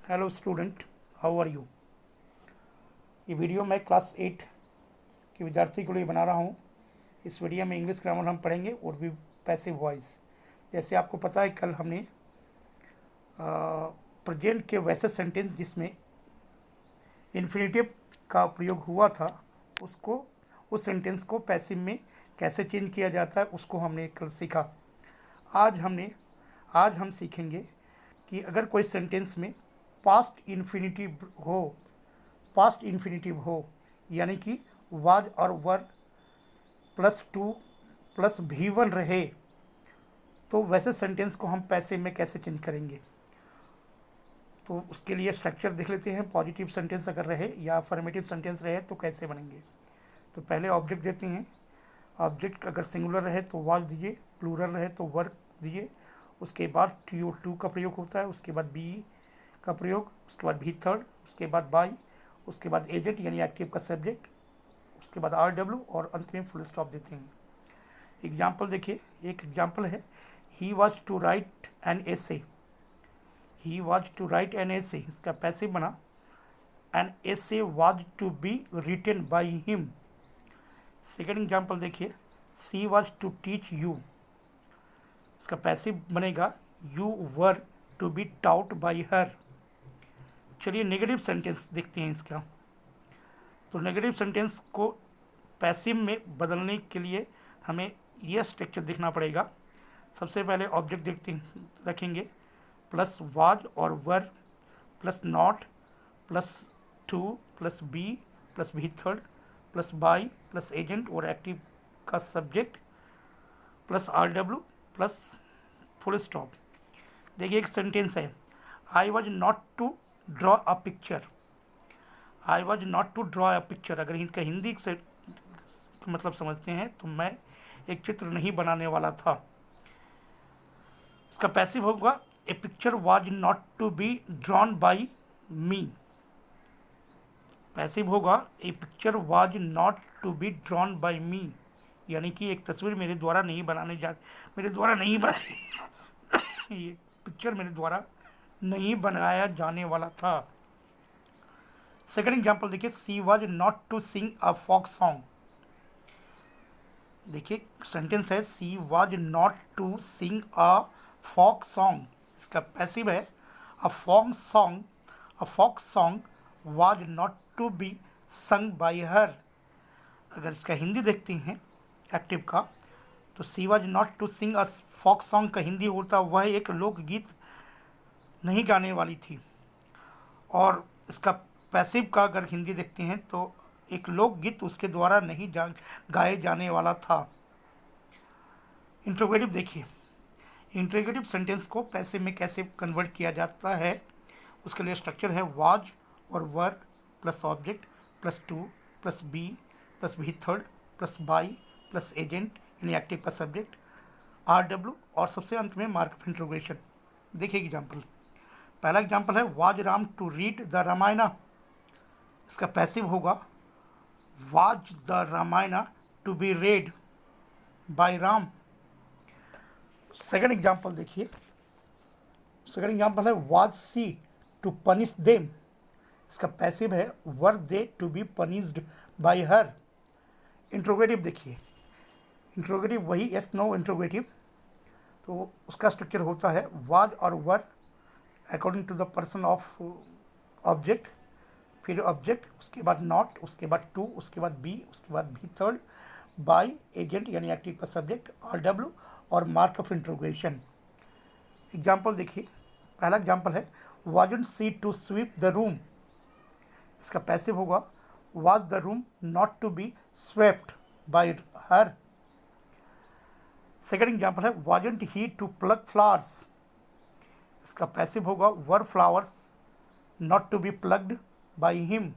Hello student, how are you. ये video मैं class 8 के विद्यार्थी के लिए बना रहा हूँ। इस वीडियो में इंग्लिश ग्रामर हम पढ़ेंगे और भी पैसिव वॉइस। जैसे आपको पता है, कल हमने प्रेजेंट के वैसे सेंटेंस जिसमें इन्फिनेटिव का प्रयोग हुआ था उस सेंटेंस को पैसिव में कैसे चेंज किया जाता है उसको हमने कल सीखा। आज हम सीखेंगे कि अगर कोई सेंटेंस में पास्ट इन्फिनिटिव हो यानी कि वाज और वर +2 प्लस भी1 रहे, तो वैसे सेंटेंस को हम पैसिव में कैसे चेंज करेंगे। तो उसके लिए स्ट्रक्चर देख लेते हैं। पॉजिटिव सेंटेंस अगर रहे या अफर्मेटिव सेंटेंस रहे तो कैसे बनेंगे। तो पहले ऑब्जेक्ट देते हैं। ऑब्जेक्ट अगर सिंगुलर रहे तो वाज दीजिए, प्लूरल रहे तो वर दीजिए। उसके बाद टू का प्रयोग होता है, उसके बाद बी का प्रयोग, उसके बाद भी थर्ड, उसके बाद बाई, उसके बाद एजेंट यानी एक्टिव का सब्जेक्ट, उसके बाद RW और अंत में फुल स्टॉप देते हैं। एग्जाम्पल देखिए, एक एग्जाम्पल है, he was to write an essay. He was to write an essay, इसका पैसिव बना an essay was to be written by him. Second example देखिए, she was to teach you, इसका passive बनेगा you were to be taught by her. चलिए negative sentence देखते हैं इसका। तो नेगेटिव सेंटेंस को पैसिव में बदलने के लिए हमें यह स्ट्रक्चर देखना पड़ेगा। सबसे पहले ऑब्जेक्ट रखेंगे, प्लस वाज और were plus not +2 plus be plus V third plus by plus agent और एक्टिव का subject plus RW plus full stop. देखिए एक सेंटेंस है, I was not to draw a picture. I was not to draw a picture अगर इनका हिंदी से मतलब समझते हैं तो मैं एक चित्र नहीं बनाने वाला था। इसका पैसिव होगा a picture was not to be drawn by me. Passive होगा a picture was not to be drawn by me, यानी कि एक तस्वीर मेरे द्वारा नहीं ये पिक्चर मेरे द्वारा नहीं बनाया जाने वाला था। सेकेंड एग्जाम्पल देखिए, she was not to sing a folk song. देखिए सेंटेंस है, she was not to sing a folk song, इसका पैसिव है a folk song was not to be sung by her. अगर इसका हिंदी देखते हैं एक्टिव का, तो she was not to sing a folk song का हिंदी होता वह एक लोकगीत नहीं गाने वाली थी। और इसका पैसिव का अगर हिंदी देखते हैं तो एक लोकगीत उसके द्वारा नहीं गाए जाने वाला था। इंट्रोगेटिव देखिए, इंट्रोगेटिव सेंटेंस को पैसिव में कैसे कन्वर्ट किया जाता है उसके लिए स्ट्रक्चर है, वाज और were plus object +2 plus be plus V third plus by plus agent यानी एक्टिव का सब्जेक्ट RW और सबसे अंत में मार्क ऑफ इंट्रोगेशन। देखिए एग्जाम्पल, पहला एग्जाम्पल है, was Ram to read the Ramayana. इसका पैसिव होगा was the Ramayana to be read by Ram. Second example देखिए, सेकेंड एग्जाम्पल है, was she to punish them. इसका पैसिव है were they to be punished bye her. Interrogative देखिए, interrogative वही yes no interrogative, तो उसका स्ट्रक्चर होता है वाज और were according to the person of object, फिर ऑब्जेक्ट, उसके बाद नॉट, उसके बाद टू, उसके बाद बी, उसके बाद भी थर्ड, बाई, एजेंट यानी एक्टिव का सब्जेक्ट, RW और मार्क ऑफ इंट्रोगेशन। एग्जाम्पल देखिए, पहला एग्जाम्पल है, wasn't she to sweep the room. इसका पैसिव होगा was the room not to be swept by her. Second example है, wasn't he to pluck flowers. इसका passive होगा were flowers not to be plucked by him.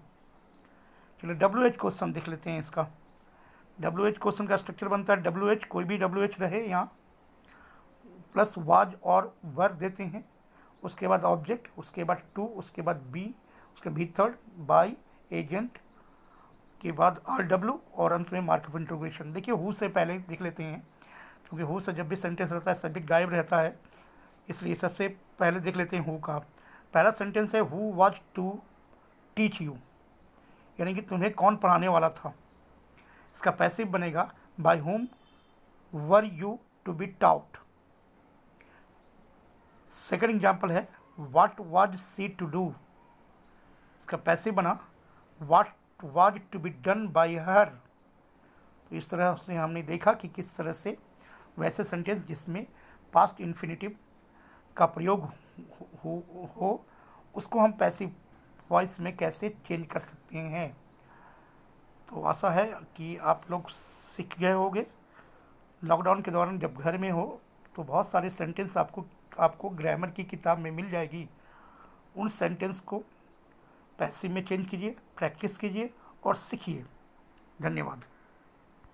चलिए WH question देख लेते हैं इसका। WH क्वेश्चन का स्ट्रक्चर बनता है, WH कोई भी WH रहे यहाँ, प्लस वाज और वर देते हैं, उसके बाद ऑब्जेक्ट, उसके बाद टू, उसके बाद बी, उसके भी थर्ड, बाई, एजेंट के बाद RW और अंत में मार्क ऑफ इंट्रोगेशन। देखिए हु से पहले देख लेते हैं, क्योंकि हु से जब भी सेंटेंस रहता है सब्जेक्ट गायब रहता है, इसलिए सबसे पहले देख लेते हैं हु का। पहला सेंटेंस है who was to teach you, यानी कि तुम्हें कौन पढ़ाने वाला था। इसका पैसिव बनेगा by whom were you to be taught। Second example है what was she to do. इसका पैसिव बना what was to be done by her. तो इस तरह से हमने देखा कि किस तरह से वैसे सेंटेंस जिसमें पास्ट इन्फिनेटिव का प्रयोग हो उसको हम पैसिव वॉइस में कैसे चेंज कर सकते हैं। तो आशा है कि आप लोग सीख गए होंगे। लॉकडाउन के दौरान जब घर में हो तो बहुत सारे सेंटेंस आपको ग्रामर की किताब में मिल जाएगी। उन सेंटेंस को पैसिव में चेंज कीजिए, प्रैक्टिस कीजिए और सीखिए। धन्यवाद।